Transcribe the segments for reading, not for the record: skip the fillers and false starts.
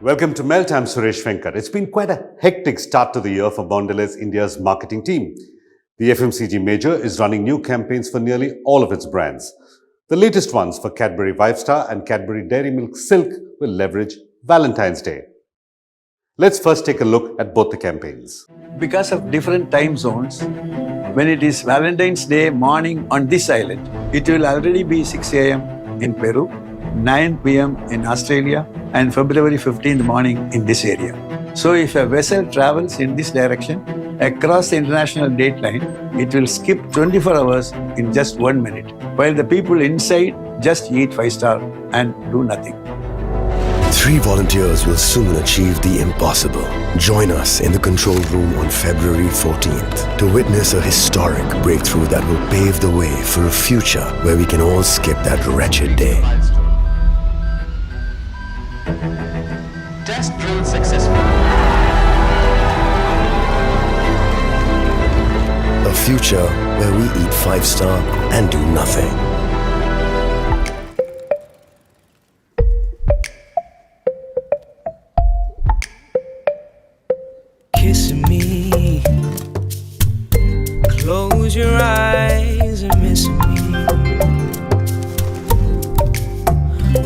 Welcome to Melt. I'm Suresh Venkat. It's been quite a hectic start to the year for Mondelēz India's marketing team. The FMCG major is running new campaigns for nearly all of its brands. The latest ones for Cadbury 5-Star and Cadbury Dairy Milk Silk will leverage Valentine's Day. Let's first take a look at both the campaigns. Because of different time zones, when it is Valentine's Day morning on this island, it will already be 6 a.m. in Peru, 9 p.m. in Australia, and February 15th morning in this area. So if a vessel travels in this direction across the international date line, it will skip 24 hours in just 1 minute, while the people inside just eat 5-star and do nothing. 3 volunteers will soon achieve the impossible. Join us in the control room on February 14th to witness a historic breakthrough that will pave the way for a future where we can all skip that wretched day. Test drill successful. A future where we eat 5-star and do nothing. Kissing me, close your eyes and missing me.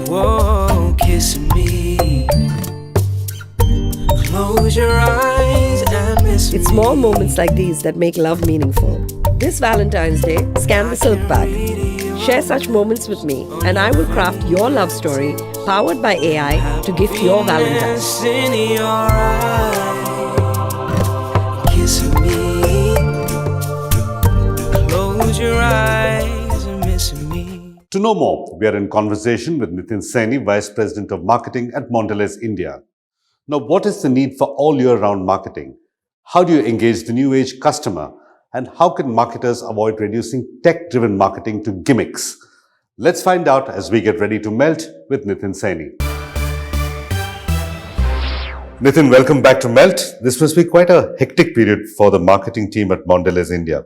Whoa, kissing me, close your eyes and miss me. It's small moments like these that make love meaningful. This Valentine's Day, scan the silk bag. Share such moments with me and I will craft your love story powered by AI to gift your Valentine. In your eyes, kissing me, close your eyes and missing me. To know more, we are in conversation with Nitin Saini, Vice President of Marketing at Mondelēz India. Now, what is the need for all year-round marketing? How do you engage the new age customer? And how can marketers avoid reducing tech-driven marketing to gimmicks? Let's find out as we get ready to melt with Nitin Saini. Nitin, welcome back to Melt. This must be quite a hectic period for the marketing team at Mondelēz India.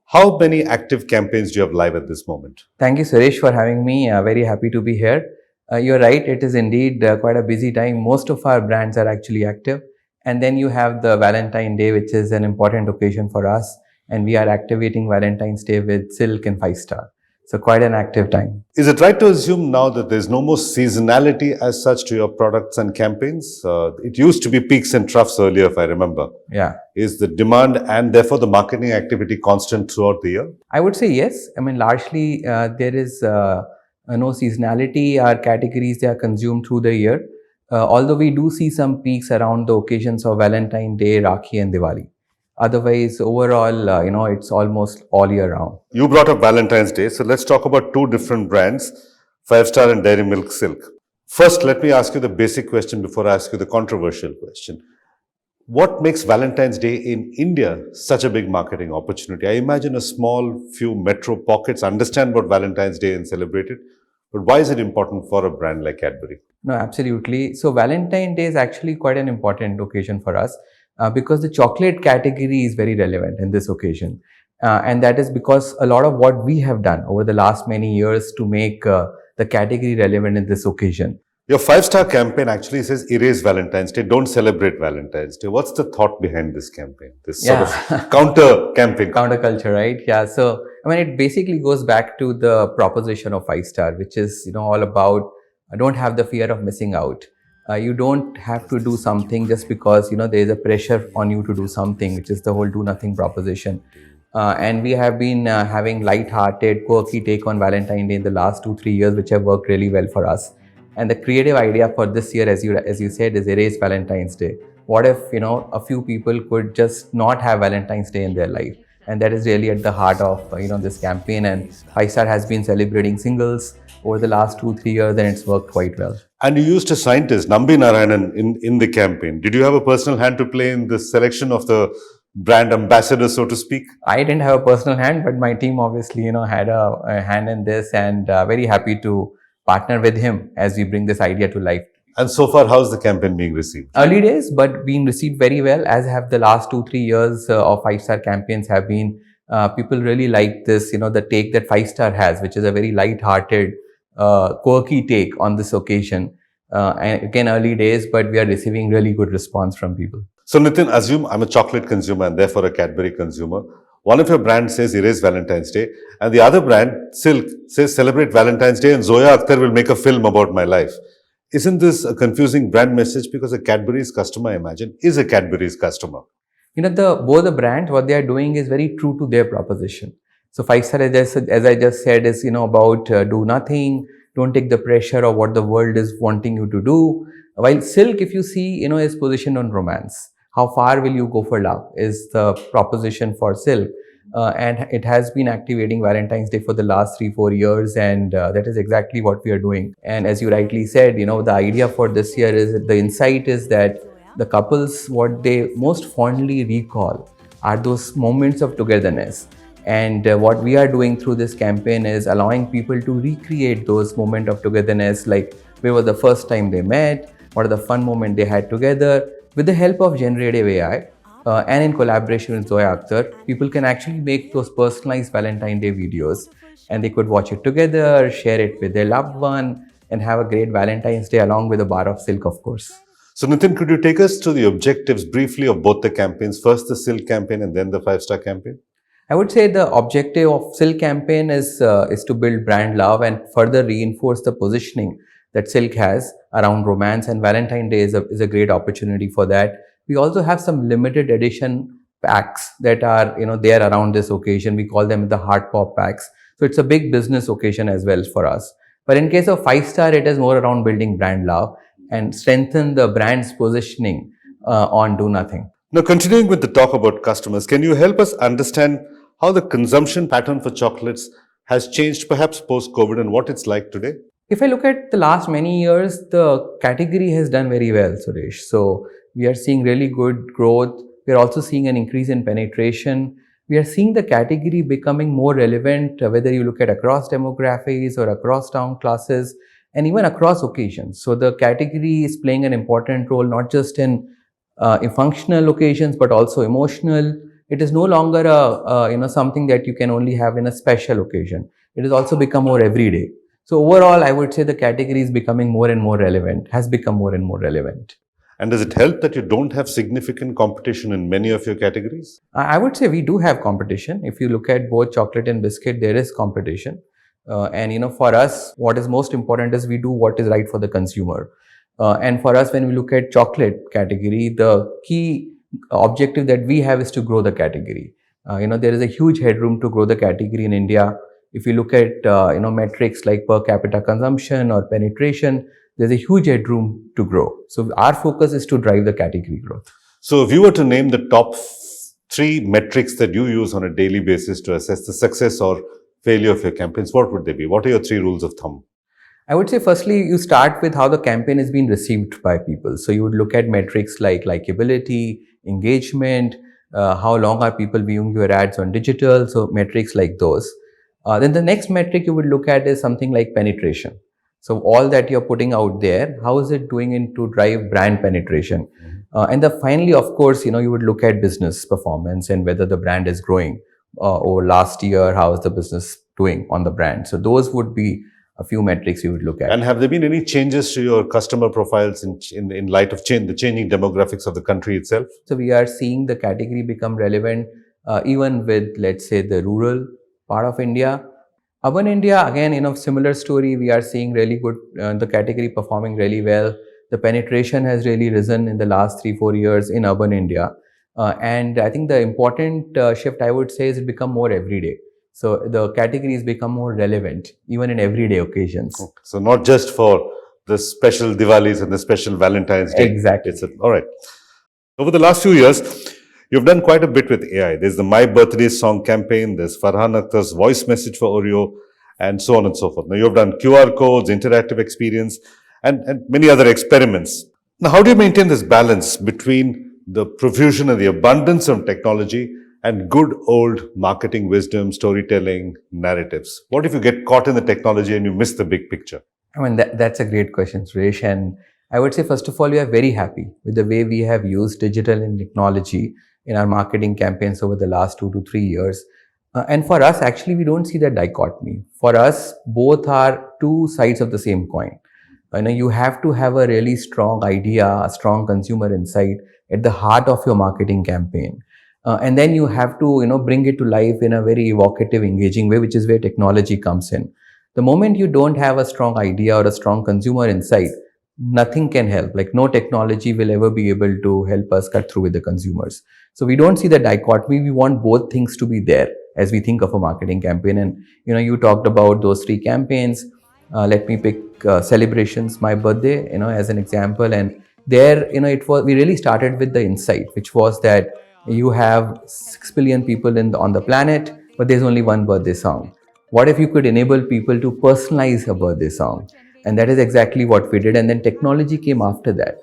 How many active campaigns do you have live at this moment? Thank you, Suresh, for having me. Very happy to be here. You're right, it is indeed quite a busy time. Most of our brands are actually active. And then you have the Valentine Day, which is an important occasion for us. And we are activating Valentine's Day with Silk and 5-star. So quite an active time. Is it right to assume now that there's no more seasonality as such to your products and campaigns? It used to be peaks and troughs earlier, if I remember. Yeah. Is the demand and therefore the marketing activity constant throughout the year? I would say yes. I mean, largely there is no seasonality. Our categories, they are consumed through the year. Although we do see some peaks around the occasions of Valentine Day, Rakhi and Diwali. Otherwise, overall, it's almost all year round. You brought up Valentine's Day, so let's talk about 2 different brands, 5-star and Dairy Milk Silk. First, let me ask you the basic question before I ask you the controversial question. What makes Valentine's Day in India such a big marketing opportunity? I imagine a small few metro pockets understand about Valentine's Day and celebrate it, but why is it important for a brand like Cadbury? No, absolutely. So Valentine's Day is actually quite an important occasion for us. Because the chocolate category is very relevant in this occasion. And that is because a lot of what we have done over the last many years to make the category relevant in this occasion. Your 5-star campaign actually says erase Valentine's Day, don't celebrate Valentine's Day. What's the thought behind this campaign? This sort of counter campaign. Counterculture, right? Yeah. So, I mean, it basically goes back to the proposition of 5-star, which is, all about don't have the fear of missing out. You don't have to do something just because, there is a pressure on you to do something, which is the whole do nothing proposition. And we have been having light-hearted, quirky take on Valentine's Day in the last 2-3 years, which have worked really well for us. And the creative idea for this year, as you said, is erase Valentine's Day. What if, a few people could just not have Valentine's Day in their life? And that is really at the heart of, this campaign. And 5-star has been celebrating singles over the last 2-3 years, and it's worked quite well. And you used a scientist, Nambi Narayanan, in the campaign. Did you have a personal hand to play in the selection of the brand ambassador, so to speak? I didn't have a personal hand, but my team obviously, had a hand in this, and very happy to partner with him as we bring this idea to life. And so far, how's the campaign being received? Early days, but being received very well, as have the last 2-3 years of 5-star campaigns have been. People really like this, the take that 5-star has, which is a very light-hearted, quirky take on this occasion. And again, early days, but we are receiving really good response from people. So Nitin, assume I'm a chocolate consumer and therefore a Cadbury consumer. One of your brands says erase Valentine's Day, and the other brand, Silk, says celebrate Valentine's Day and Zoya Akhtar will make a film about my life. Isn't this a confusing brand message? Because a Cadbury's customer, I imagine, is a Cadbury's customer. Both the brands, what they are doing is very true to their proposition. So 5-star, as I just said, is about do nothing, don't take the pressure of what the world is wanting you to do. While Silk, if you see, is positioned on romance. How far will you go for love is the proposition for Silk. And it has been activating Valentine's Day for the last 3-4 years, and that is exactly what we are doing. And as you rightly said, the idea for this year is the insight is that the couples, what they most fondly recall are those moments of togetherness. And what we are doing through this campaign is allowing people to recreate those moments of togetherness, like where was the first time they met, what are the fun moments they had together. With the help of generative AI and in collaboration with Zoya Akhtar, people can actually make those personalized Valentine's Day videos, and they could watch it together, share it with their loved one, and have a great Valentine's Day along with a bar of Silk, of course. So Nitin, could you take us through the objectives briefly of both the campaigns? First the Silk campaign and then the 5-star campaign? I would say the objective of Silk campaign is to build brand love and further reinforce the positioning that Silk has around romance, and Valentine's Day is a great opportunity for that. We also have some limited edition packs that are there around this occasion. We call them the heart pop packs. So it's a big business occasion as well for us. But in case of 5-star, it is more around building brand love and strengthen the brand's positioning on do nothing. Now, continuing with the talk about customers, can you help us understand how the consumption pattern for chocolates has changed perhaps post-COVID and what it's like today? If I look at the last many years, the category has done very well, Suresh. So we are seeing really good growth. We are also seeing an increase in penetration. We are seeing the category becoming more relevant, whether you look at across demographics or across town classes and even across occasions. So the category is playing an important role, not just in functional occasions, but also emotional. It is no longer something that you can only have in a special occasion. It has also become more everyday. So overall, I would say the category is becoming more and more relevant, has become more and more relevant. And does it help that you don't have significant competition in many of your categories? I would say we do have competition. If you look at both chocolate and biscuit, there is competition. And for us, what is most important is we do what is right for the consumer. And for us, when we look at chocolate category, the key objective that we have is to grow the category. There is a huge headroom to grow the category in India. If you look at metrics like per capita consumption or penetration, there's a huge headroom to grow. So our focus is to drive the category growth. So if you were to name the top 3 metrics that you use on a daily basis to assess the success or failure of your campaigns, what would they be? What are your 3 rules of thumb? I would say firstly, you start with how the campaign is being received by people. So you would look at metrics like likability, engagement, how long are people viewing your ads on digital, so metrics like those. Then the next metric you would look at is something like penetration. So all that you're putting out there, how is it doing to drive brand penetration? And finally, of course, you would look at business performance and whether the brand is growing. Over last year, how is the business doing on the brand? So those would be a few metrics you would look at. And have there been any changes to your customer profiles in light of the changing demographics of the country itself? So we are seeing the category become relevant even with, let's say, the rural part of India. Urban India, again, similar story. We are seeing really good, the category performing really well. The penetration has really risen in the last 3-4 years in urban India. And I think the important shift, I would say, is it become more everyday. So the category has become more relevant, even in everyday occasions. Okay. So not just for the special Diwalis and the special Valentine's Day. Exactly. All right. Over the last few years, you've done quite a bit with AI. There's the My Birthday Song campaign, there's Farhan Akhtar's voice message for Oreo, and so on and so forth. Now, you've done QR codes, interactive experience, and many other experiments. Now, how do you maintain this balance between the profusion and the abundance of technology and good old marketing wisdom, storytelling, narratives? What if you get caught in the technology and you miss the big picture? I mean, that's a great question, Suresh. And I would say, first of all, we are very happy with the way we have used digital and technology in our marketing campaigns over the last 2 to 3 years. And for us, actually, we don't see that dichotomy. For us, both are two sides of the same coin. You have to have a really strong idea, a strong consumer insight at the heart of your marketing campaign. And then you have to, bring it to life in a very evocative, engaging way, which is where technology comes in. The moment you don't have a strong idea or a strong consumer insight, nothing can help. Like no technology will ever be able to help us cut through with the consumers. So we don't see the dichotomy. We want both things to be there as we think of a marketing campaign. And, you talked about those 3 campaigns. Let me pick celebrations, my birthday, as an example. And there, we really started with the insight, which was that you have 6 billion people on the planet, but there's only one birthday song. What if you could enable people to personalize a birthday song? And that is exactly what we did. And then technology came after that.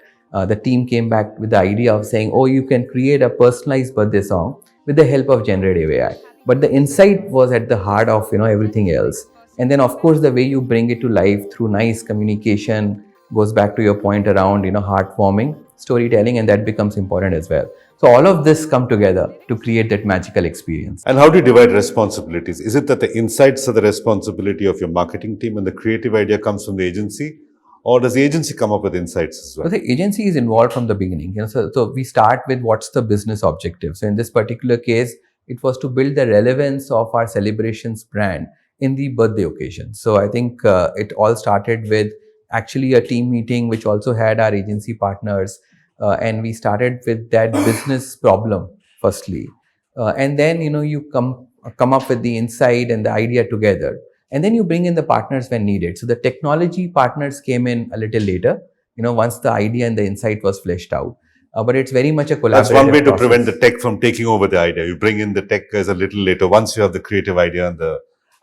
The team came back with the idea of saying, oh, you can create a personalized birthday song with the help of generative AI. But the insight was at the heart of, everything else. And then, of course, the way you bring it to life through nice communication goes back to your point around, heartwarming storytelling, and that becomes important as well. So all of this come together to create that magical experience. And how do you divide responsibilities? Is it that the insights are the responsibility of your marketing team and the creative idea comes from the agency? Or does the agency come up with insights as well? So the agency is involved from the beginning. So we start with what's the business objective. So in this particular case, it was to build the relevance of our celebrations brand in the birthday occasion. So I think it all started with actually a team meeting, which also had our agency partners. And we started with that business problem firstly. And then, you come up with the insight and the idea together. And then you bring in the partners when needed. So the technology partners came in a little later, once the idea and the insight was fleshed out. But it's very much a collaborative That's one way to process. prevent the tech from taking over the idea. You bring in the tech guys a little later once you have the creative idea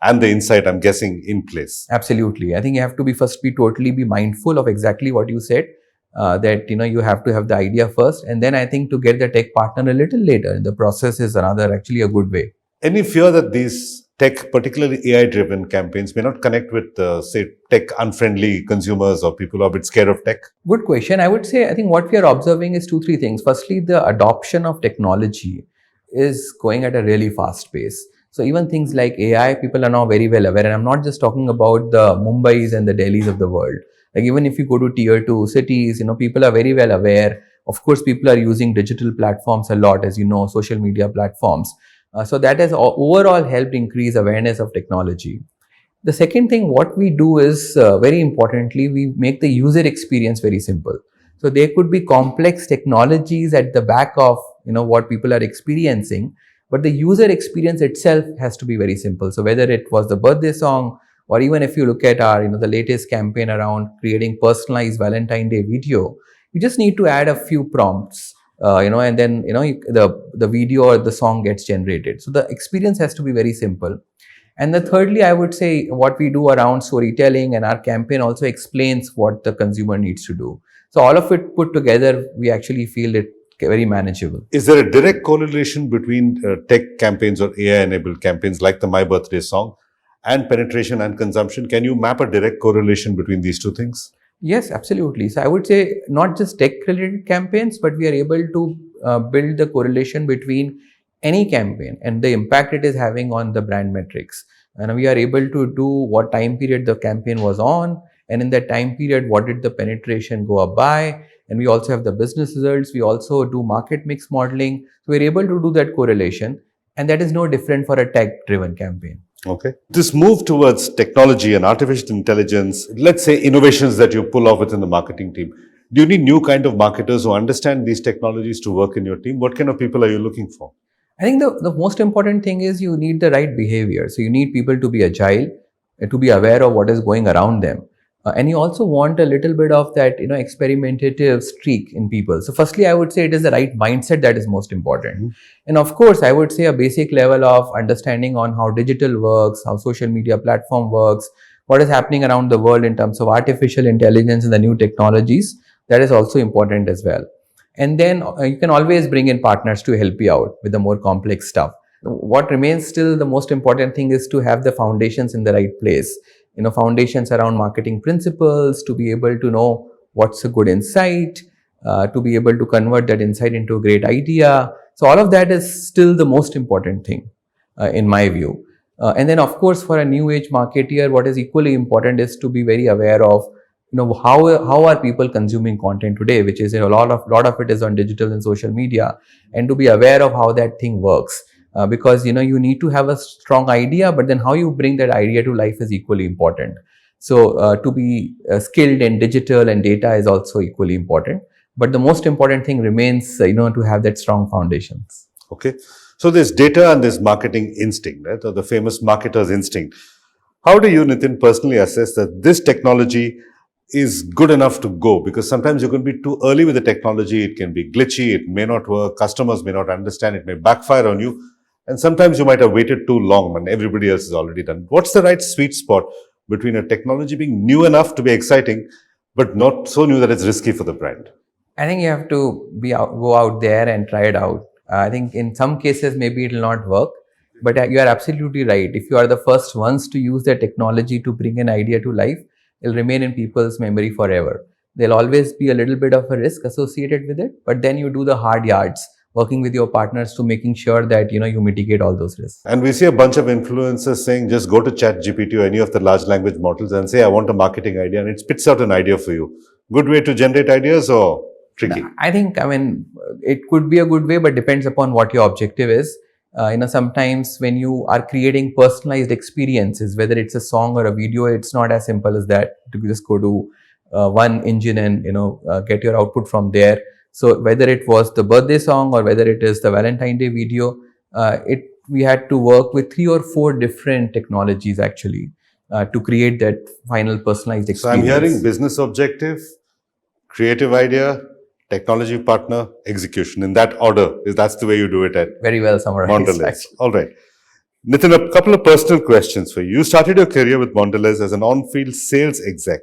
and the insight, I'm guessing, in place. Absolutely. I think you have to totally be mindful of exactly what you said. That you have to have the idea first, and then I think to get the tech partner a little later. The process is actually a good way. Any fear that these tech, particularly AI-driven campaigns, may not connect with, say, tech-unfriendly consumers or people who are a bit scared of tech? Good question. I would say I think what we are observing is 2-3 things. Firstly, the adoption of technology is going at a really fast pace. So even things like AI, people are now very well aware, and I'm not just talking about the Mumbais and the Delhis of the world. Like even if you go to tier 2 cities, people are very well aware. Of course, people are using digital platforms a lot, as social media platforms. So that has overall helped increase awareness of technology. The second thing, what we do is very importantly, we make the user experience very simple. So there could be complex technologies at the back of, what people are experiencing, but the user experience itself has to be very simple. So whether it was the birthday song, or even if you look at our, the latest campaign around creating personalized Valentine Day video, you just need to add a few prompts, and then, the video or the song gets generated. So the experience has to be very simple. And the thirdly, I would say what we do around storytelling, and our campaign also explains what the consumer needs to do. So all of it put together, we actually feel it very manageable. Is there a direct correlation between tech campaigns or AI-enabled campaigns like the My Birthday song and penetration and consumption? Can you map a direct correlation between these 2 things? Yes, absolutely. So I would say not just tech-related campaigns, but we are able to build the correlation between any campaign and the impact it is having on the brand metrics. And we are able to do what time period the campaign was on, and in that time period, what did the penetration go up by? And we also have the business results. We also do market mix modeling. So we're able to do that correlation, and that is no different for a tech-driven campaign. Okay. This move towards technology and artificial intelligence, let's say innovations that you pull off within the marketing team. Do you need new kind of marketers who understand these technologies to work in your team? What kind of people are you looking for? I think the most important thing is you need the right behavior. So you need people to be agile, to be aware of what is going around them. And you also want a little bit of that, experimentative streak in people. So firstly, I would say it is the right mindset that is most important. Mm-hmm. And of course, I would say a basic level of understanding on how digital works, how social media platform works, what is happening around the world in terms of artificial intelligence and the new technologies. That is also important as well. And then you can always bring in partners to help you out with the more complex stuff. What remains still the most important thing is to have the foundations in the right place. Foundations around marketing principles, to be able to know what's a good insight, to be able to convert that insight into a great idea. So all of that is still the most important thing in my view. And then of course, for a new age marketeer, what is equally important is to be very aware of how are people consuming content today, which is a lot of it is on digital and social media, and to be aware of how that thing works. Because you need to have a strong idea, but then how you bring that idea to life is equally important. So to be skilled in digital and data is also equally important. But the most important thing remains, to have that strong foundations. Okay. So there's data and there's marketing instinct, right? Or the famous marketer's instinct. How do you, Nitin, personally assess that this technology is good enough to go? Because sometimes you can be too early with the technology. It can be glitchy. It may not work. Customers may not understand. It may backfire on you. And sometimes you might have waited too long when everybody else is already done. What's the right sweet spot between a technology being new enough to be exciting, but not so new that it's risky for the brand? I think you have to go out there and try it out. I think in some cases, maybe it will not work, but you are absolutely right. If you are the first ones to use the technology to bring an idea to life, it will remain in people's memory forever. There'll always be a little bit of a risk associated with it, but then you do the hard yards, working with your partners to making sure that you mitigate all those risks. And we see a bunch of influencers saying, just go to ChatGPT or any of the large language models and say, I want a marketing idea, and it spits out an idea for you. Good way to generate ideas or tricky? I think, it could be a good way, but depends upon what your objective is. Sometimes when you are creating personalized experiences, whether it's a song or a video, it's not as simple as that to just go to one engine and get your output from there. So whether it was the birthday song or whether it is the Valentine Day video, we had to work with 3 or 4 different technologies actually to create that final personalized experience. So I'm hearing business objective, creative idea, technology partner, execution. In that order, that's the way you do it at very well summarized. Mondelēz. All right. Nitin, a couple of personal questions for you. You started your career with Mondelēz as an on-field sales exec.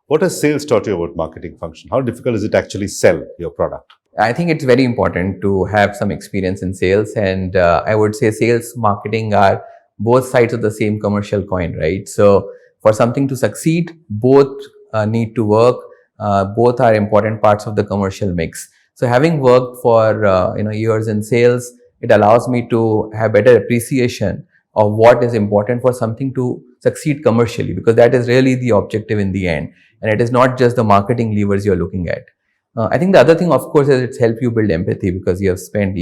What has sales taught you about marketing function? How difficult is it to actually sell your product? I think it's very important to have some experience in sales, and I would say sales, marketing are both sides of the same commercial coin, right? So for something to succeed, both need to work. Both are important parts of the commercial mix. So having worked for years in sales, it allows me to have better appreciation of what is important for something to succeed commercially, because that is really the objective in the end. And it is not just the marketing levers you're looking at. I think the other thing, of course, is it's helped you build empathy, because you have spent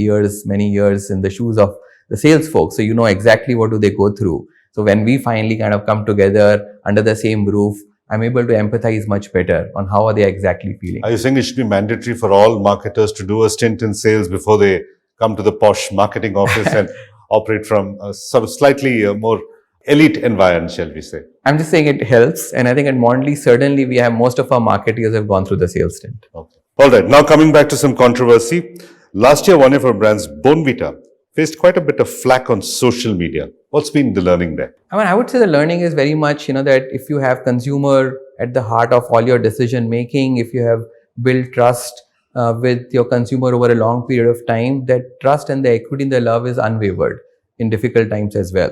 many years in the shoes of the sales folks. So you know exactly what do they go through. So when we finally kind of come together under the same roof, I'm able to empathize much better on how are they exactly feeling. Are you saying it should be mandatory for all marketers to do a stint in sales before they come to the posh marketing office and operate from a sort of slightly more elite environment, shall we say? I'm just saying it helps. And I think at Mondelēz, certainly we have most of our marketers have gone through the sales stint. Okay. All right. Now coming back to some controversy. Last year, one of our brands, Bonvita, faced quite a bit of flack on social media. What's been the learning there? I would say the learning is very much, that if you have consumer at the heart of all your decision making, if you have built trust with your consumer over a long period of time, that trust and the equity and the love is unwavered in difficult times as well.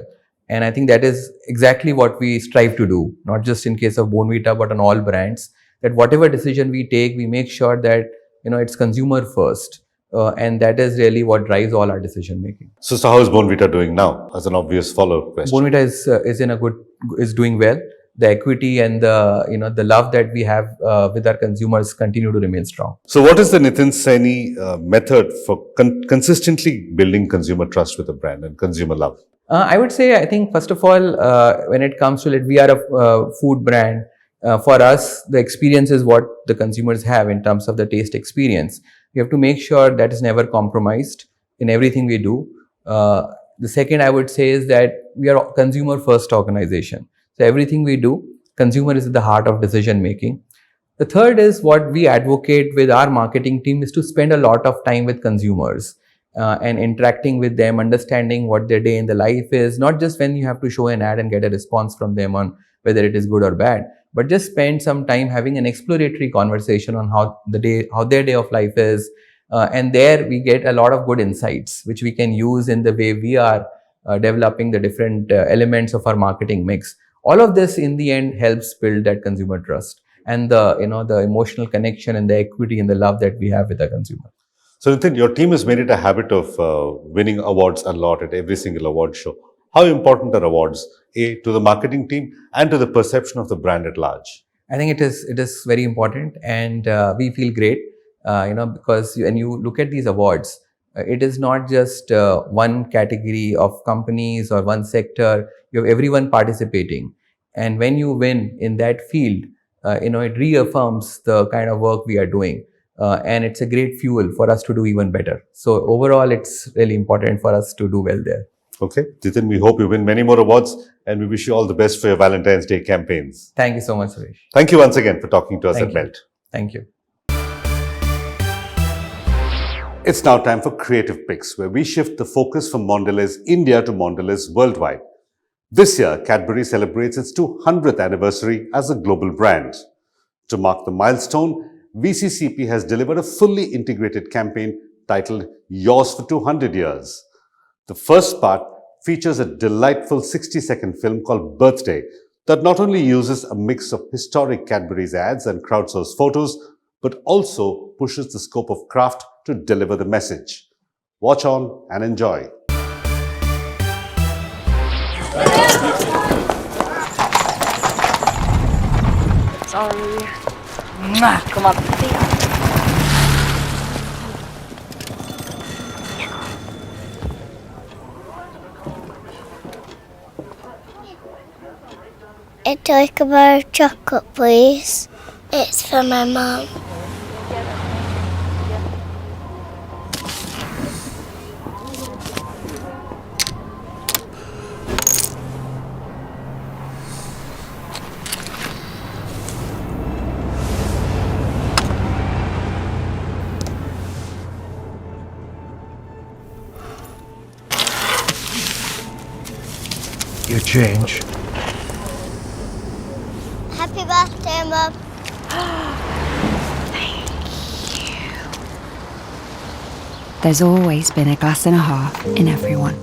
And I think that is exactly what we strive to do, not just in case of Bonvita, but on all brands, that whatever decision we take, we make sure that, it's consumer first. And that is really what drives all our decision making. So how is Bonvita doing now? As an obvious follow-up question. Bonvita is doing well. The equity and the love that we have with our consumers continue to remain strong. So what is the Nitin Saini method for consistently building consumer trust with a brand and consumer love? I would say, I think first of all, when it comes to we are a food brand. For us, the experience is what the consumers have in terms of the taste experience. We have to make sure that is never compromised in everything we do. The second I would say is that we are a consumer first organization. So everything we do, consumer is at the heart of decision making. The third is what we advocate with our marketing team is to spend a lot of time with consumers and interacting with them, understanding what their day in the life is, not just when you have to show an ad and get a response from them on whether it is good or bad, but just spend some time having an exploratory conversation on how their day of life is. And there we get a lot of good insights, which we can use in the way we are developing the different elements of our marketing mix. All of this in the end helps build that consumer trust and the emotional connection and the equity and the love that we have with the consumer. So Nitin, your team has made it a habit of winning awards a lot at every single award show. How important are awards, A, to the marketing team and to the perception of the brand at large? I think it is very important, and we feel great, because when you look at these awards, it is not just one category of companies or one sector. You have everyone participating, and when you win in that field, it reaffirms the kind of work we are doing, and it's a great fuel for us to do even better. So overall, it's really important for us to do well there. Okay, Nitin, we hope you win many more awards and we wish you all the best for your Valentine's Day campaigns. Thank you so much, Suresh. Thank you once again for talking to us Thank at you. Melt. Thank you. It's now time for Creative Picks, where we shift the focus from Mondelēz India to Mondelēz Worldwide. This year, Cadbury celebrates its 200th anniversary as a global brand. To mark the milestone, VCCP has delivered a fully integrated campaign titled Yours for 200 Years. The first part features a delightful 60-second film called Birthday that not only uses a mix of historic Cadbury's ads and crowdsourced photos, but also pushes the scope of craft to deliver the message. Watch on and enjoy. Sorry. Mwah, come on. I'd like a bar of chocolate, please. It's for my mum. Your change. Happy birthday, Mum. There's always been a glass and a half in everyone.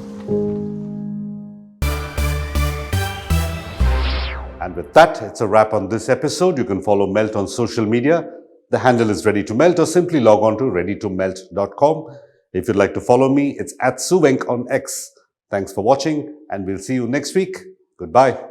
And with that, it's a wrap on this episode. You can follow Melt on social media. The handle is Ready to Melt, or simply log on to readytomelt.com. If you'd like to follow me, it's @Suvenk on X. Thanks for watching, and we'll see you next week. Goodbye.